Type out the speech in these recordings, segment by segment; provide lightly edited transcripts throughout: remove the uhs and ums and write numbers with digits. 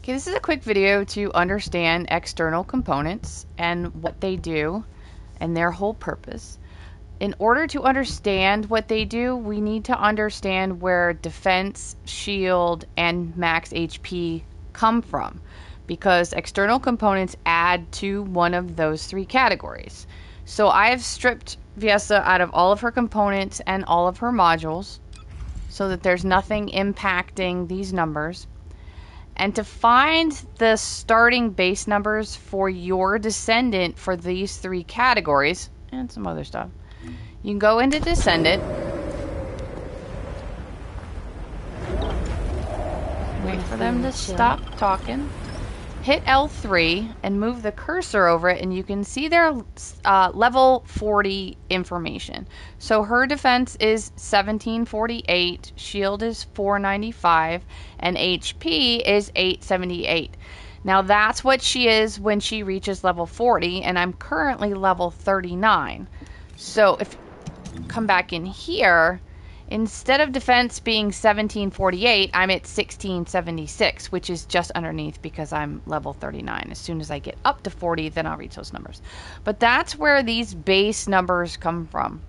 Okay, this is a quick video to understand external components and what they do and their whole purpose. In order to understand what they do, we need to understand where defense, shield, and max HP come from, because external components add to one of those three categories. So I have stripped Viessa out of all of her components and all of her modules so that there's nothing impacting these numbers. And to find the starting base numbers for your Descendant for these three categories, and some other stuff, you can go into Descendant, wait for them to stop talking, hit L3 and move the cursor over it, and you can see their level 40 information. So her defense is 1748, shield is 495, and HP is 878. Now that's what she is when she reaches level 40, and I'm currently level 39. So if you come back in here, instead of defense being 1748, I'm at 1676, which is just underneath because I'm level 39. As soon as I get up to 40, then I'll reach those numbers. But that's where these base numbers come from.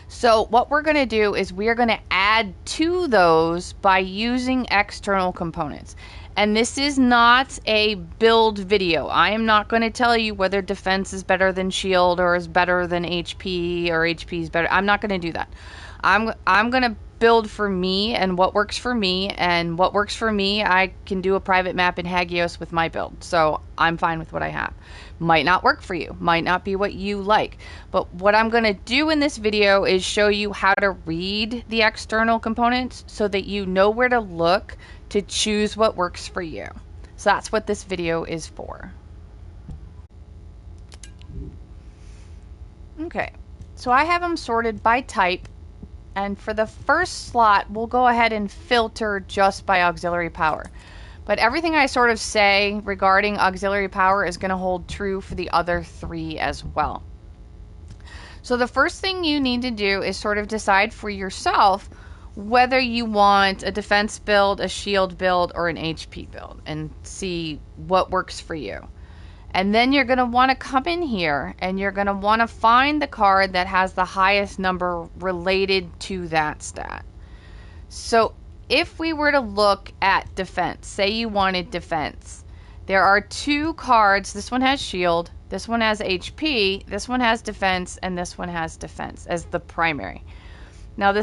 So what we're going to do is we're going to add to those by using external components. And this is not a build video. I am not going to tell you whether defense is better than shield or is better than HP or HP is better. I'm not going to do that. I'm going to build for me and what works for me, and what works for me, I can do a private map in Hagios with my build. So I'm fine with what I have. Might not work for you, might not be what you like. But what I'm going to do in this video is show you how to read the external components so that you know where to look to choose what works for you. So that's what this video is for. Okay, so I have them sorted by type. And for the first slot, we'll go ahead and filter just by auxiliary power. But everything I sort of say regarding auxiliary power is going to hold true for the other three as well. So the first thing you need to do is sort of decide for yourself whether you want a defense build, a shield build, or an HP build, and see what works for you. And then you're going to want to come in here and you're going to want to find the card that has the highest number related to that stat. So if we were to look at defense, say you wanted defense, there are two cards. This one has shield, this one has HP, this one has defense, and this one has defense as the primary. Now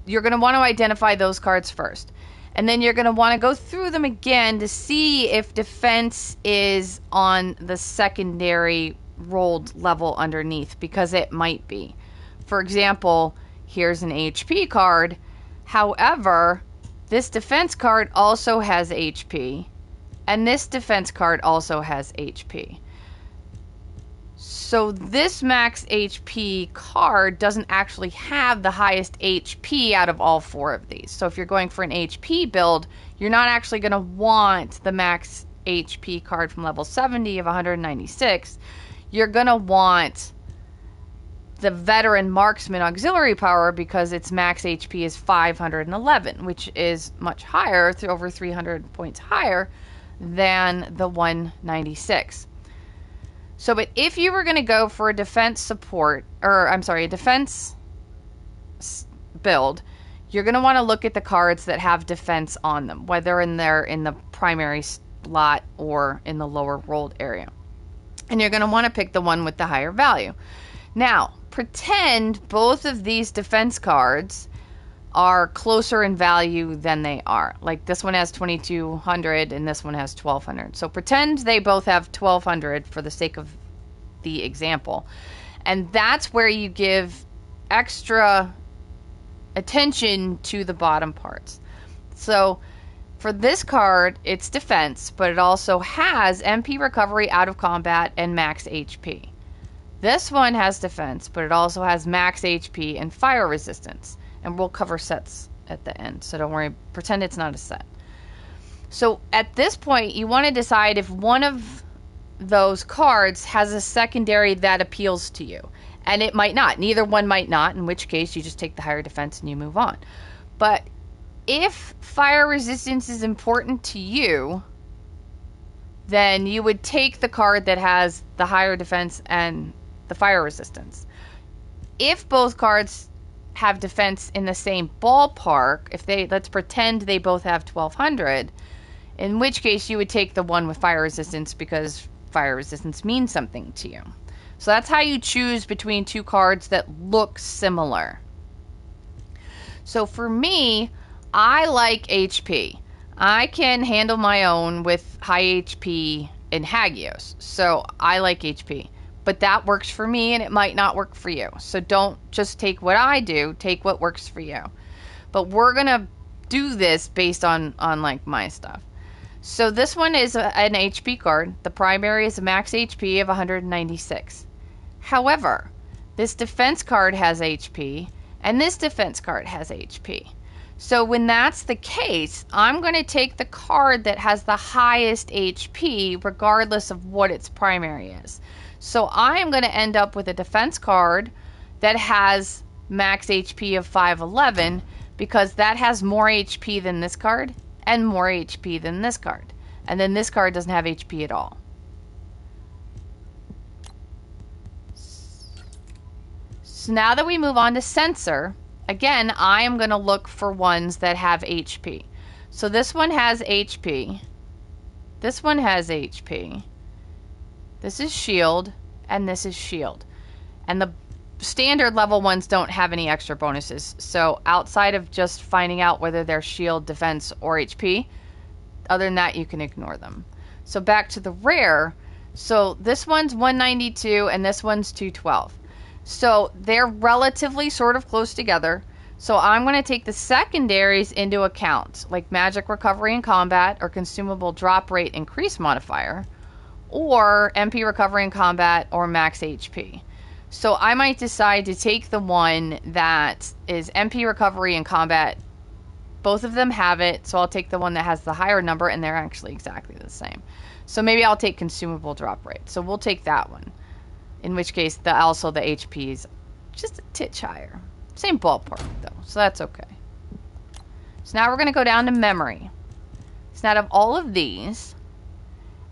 you're going to want to identify those cards first. And then you're going to want to go through them again to see if defense is on the secondary rolled level underneath, because it might be. For example, here's an HP card. However, this defense card also has HP, and this defense card also has HP. So this max HP card doesn't actually have the highest HP out of all four of these. So if you're going for an HP build, you're not actually going to want the max HP card from level 70 of 196. You're going to want the veteran marksman auxiliary power, because its max HP is 511, which is much higher, over 300 points higher than the 196. So, but if you were going to go for a defense support, or I'm sorry, a defense build, you're going to want to look at the cards that have defense on them, whether in the primary slot or in the lower rolled area. And you're going to want to pick the one with the higher value. Now, pretend both of these defense cards are closer in value than they are. Like this one has 2200 and this one has 1200. So pretend they both have 1200 for the sake of the example. And that's where you give extra attention to the bottom parts. So for this card, it's defense, but it also has MP recovery out of combat and max HP. This one has defense, but it also has max HP and fire resistance. And we'll cover sets at the end, so don't worry. Pretend it's not a set. So at this point, you want to decide if one of those cards has a secondary that appeals to you. And it might not. Neither one might not, in which case you just take the higher defense and you move on. But If fire resistance is important to you, then you would take the card that has the higher defense and the fire resistance. If both cards have defense in the same ballpark, if they, let's pretend they both have 1200, in which case you would take the one with fire resistance because fire resistance means something to you. So that's how you choose between two cards that look similar. So for me, I like HP. I can handle my own with high HP in Hagios, so I like HP. But that works for me and it might not work for you. So don't just take what I do, take what works for you. But we're going to do this based on like my stuff. So this one is an HP card. The primary is a max HP of 196. However, this defense card has HP and this defense card has HP. So when that's the case, I'm going to take the card that has the highest HP regardless of what its primary is. So I am going to end up with a defense card that has max HP of 511 because that has more HP than this card and more HP than this card. And then this card doesn't have HP at all. So now that we move on to sensor, again, I am going to look for ones that have HP. So this one has HP. This one has HP. This is shield, and this is shield. And the standard level ones don't have any extra bonuses. So outside of just finding out whether they're shield, defense, or HP, other than that, you can ignore them. So back to the rare. So this one's 192, and this one's 212. So they're relatively sort of close together. So I'm going to take the secondaries into account, like magic recovery in combat or consumable drop rate increase modifier, or MP recovery in combat or max HP. So I might decide to take the one that is MP recovery in combat. Both of them have it, so I'll take the one that has the higher number, and they're actually exactly the same. So maybe I'll take consumable drop rate. So we'll take that one. In which case, also the HP is just a titch higher. Same ballpark, though, so that's okay. So now we're going to go down to memory. So out of all of these,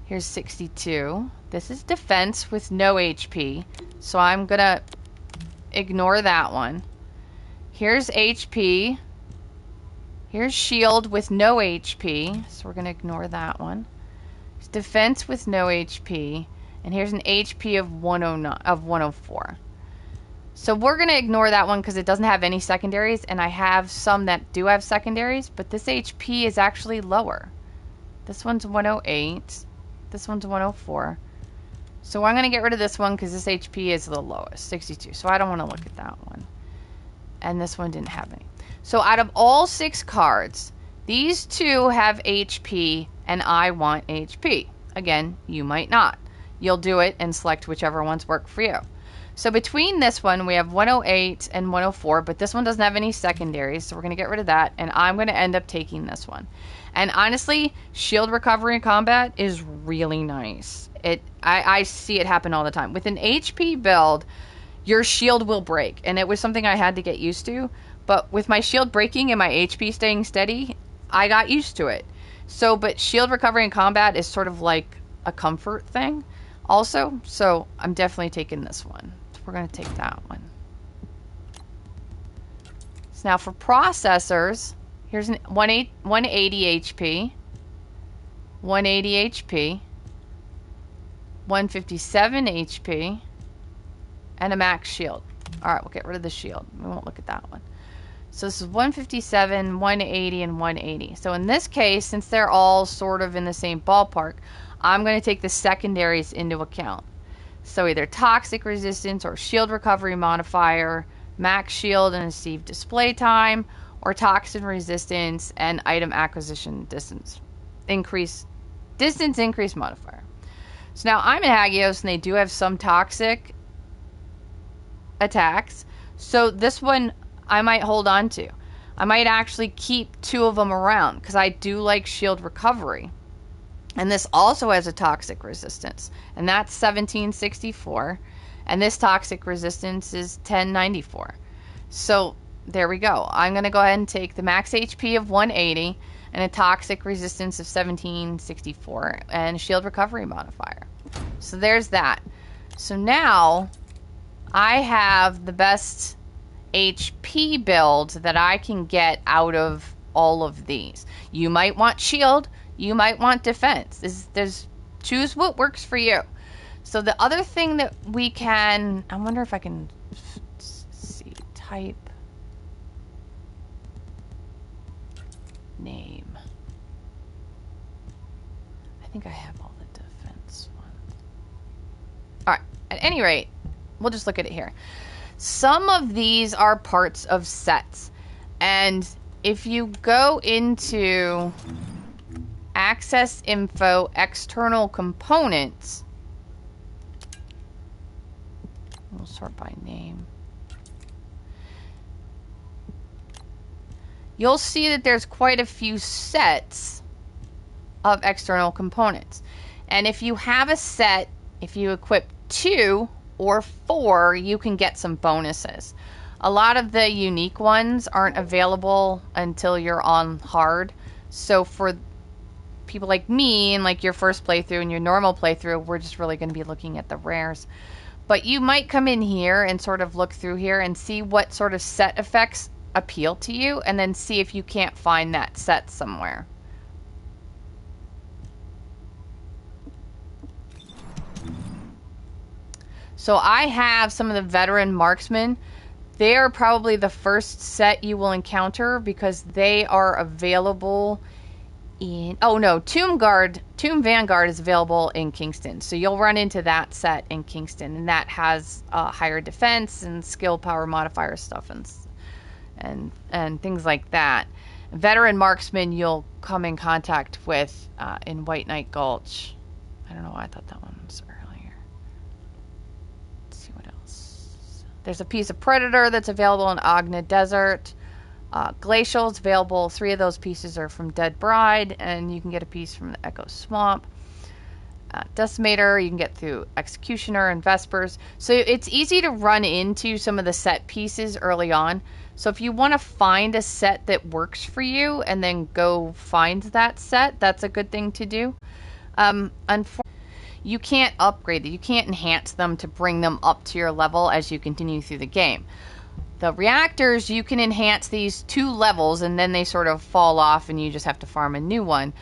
here's 62. This is defense with no HP, so I'm going to ignore that one. Here's HP. Here's shield with no HP, so we're going to ignore that one. Here's defense with no HP, and here's an HP of 104. So we're going to ignore that one because it doesn't have any secondaries, and I have some that do have secondaries, but this HP is actually lower. This one's 108. This one's 104. So I'm going to get rid of this one because this HP is the lowest, 62. So I don't want to look at that one. And this one didn't have any. So out of all 6 cards, these 2 have HP, and I want HP. Again, you might not. You'll do it and select whichever ones work for you. So between this one, we have 108 and 104, but this one doesn't have any secondaries, so we're going to get rid of that, and I'm going to end up taking this one. And honestly, shield recovery in combat is really nice. I see it happen all the time. With an HP build, your shield will break, and it was something I had to get used to, but with my shield breaking and my HP staying steady, I got used to it. So, but shield recovery in combat is sort of like a comfort thing also, so I'm definitely taking this one. So we're going to take that one. So now for processors, here's an 180 HP, 180 HP, 157 HP, and a max shield. Alright, we'll get rid of the shield. We won't look at that one. So this is 157, 180, and 180. So in this case, since they're all sort of in the same ballpark, I'm going to take the secondaries into account. So either toxic resistance or shield recovery modifier, max shield and receive display time, or toxin resistance and item acquisition distance increase modifier. So now I'm in Hagios and they do have some toxic attacks. So this one I might hold on to. I might actually keep 2 of them around because I do like shield recovery. And this also has a toxic resistance, and that's 1764, and this toxic resistance is 1094. So there we go. I'm going to go ahead and take the max HP of 180 and a toxic resistance of 1764 and a shield recovery modifier. So there's that. So now I have the best HP build that I can get out of all of these. You might want shield, you might want defense. There's choose what works for you. So the other thing that we can, I wonder if I can see, type name. I think I have all the defense ones. All right, at any rate, we'll just look at it here. Some of these are parts of sets, and if you go into access info, external components, we'll sort by name. You'll see that there's quite a few sets of external components. And if you have a set, if you equip 2 or 4, you can get some bonuses. A lot of the unique ones aren't available until you're on hard. So for people like me and like your first playthrough and your normal playthrough, we're just really going to be looking at the rares. But you might come in here and sort of look through here and see what sort of set effects appeal to you, and then see if you can't find that set somewhere. So I have some of the veteran marksmen. They are probably the first set you will encounter because they are available in, oh no, Tomb Vanguard is available in Kingston. So you'll run into that set in Kingston, and that has higher defense and skill power modifier stuff and things like that. Veteran marksman you'll come in contact with in White Knight Gulch. I don't know why I thought that one was earlier. Let's see what else. There's a piece of Predator that's available in Agna Desert. Glacial is available. 3 of those pieces are from Dead Bride, and you can get a piece from the Echo Swamp. Decimator you can get through Executioner and Vespers. So it's easy to run into some of the set pieces early on. So if you want to find a set that works for you and then go find that set, that's a good thing to do. Unfortunately, you can't upgrade them. You can't enhance them to bring them up to your level as you continue through the game. The reactors, you can enhance these 2 levels and then they sort of fall off and you just have to farm a new one.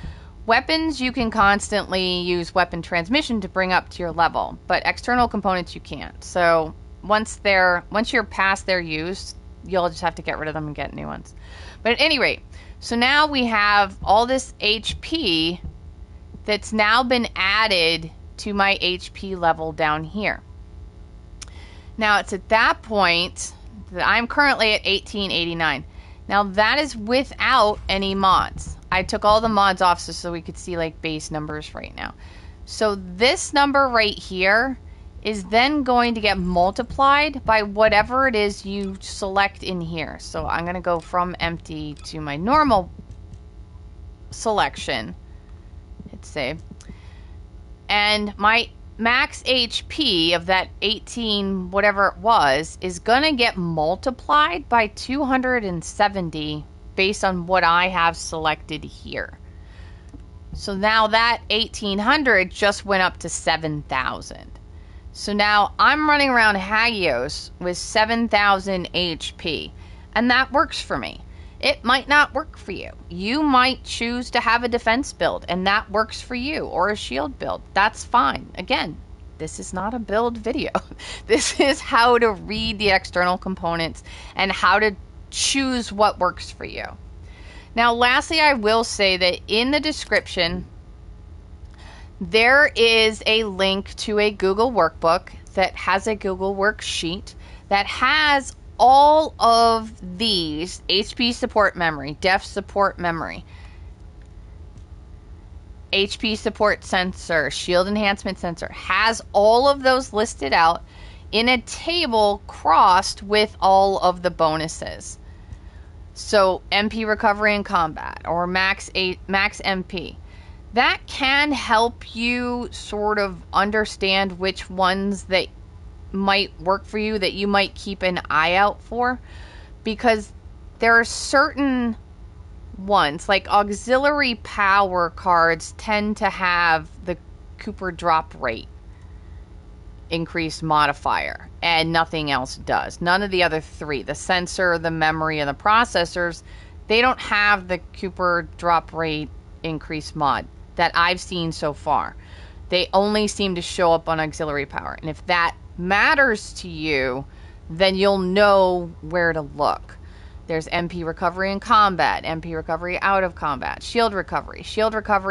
Weapons, you can constantly use weapon transmission to bring up to your level, but external components you can't. So once you're past their use, you'll just have to get rid of them and get new ones. But at any rate, so now we have all this HP that's now been added to my HP level down here. Now it's at that point that I'm currently at 1889. Now that is without any mods. I took all the mods off so we could see like base numbers right now. So this number right here is then going to get multiplied by whatever it is you select in here. So I'm going to go from empty to my normal selection. Hit save. And my max HP of that 18, whatever it was, is going to get multiplied by 270 based on what I have selected here. So now that 1800 just went up to 7,000. So now I'm running around Hagios with 7,000 HP, and that works for me. It might not work for you. You might choose to have a defense build, and that works for you, or a shield build. That's fine. Again, this is not a build video. This is how to read the external components and how to choose what works for you. Now, lastly, I will say that in the description, there is a link to a Google workbook that has a Google worksheet that has all of these: HP support memory, def support memory, HP support sensor, shield enhancement sensor, has all of those listed out in a table crossed with all of the bonuses. So MP recovery in combat, or max MP. That can help you sort of understand which ones that might work for you, that you might keep an eye out for, because there are certain ones, like auxiliary power cards tend to have the Cooper drop rate increased modifier, and nothing else does. None of the other three, the sensor, the memory, and the processors, they don't have the Cooper drop rate increased mod that I've seen so far. They only seem to show up on auxiliary power. And if that matters to you, then you'll know where to look. There's MP recovery in combat, MP recovery out of combat, shield recovery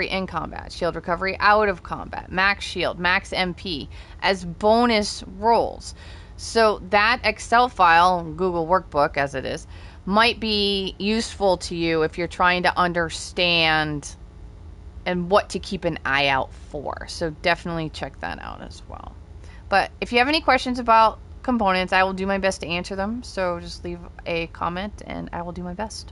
in combat, shield recovery out of combat, max shield, max MP as bonus rolls. So that Excel file, Google Workbook as it is, might be useful to you if you're trying to understand and what to keep an eye out for. So definitely check that out as well. But if you have any questions about components, I will do my best to answer them. So just leave a comment and I will do my best.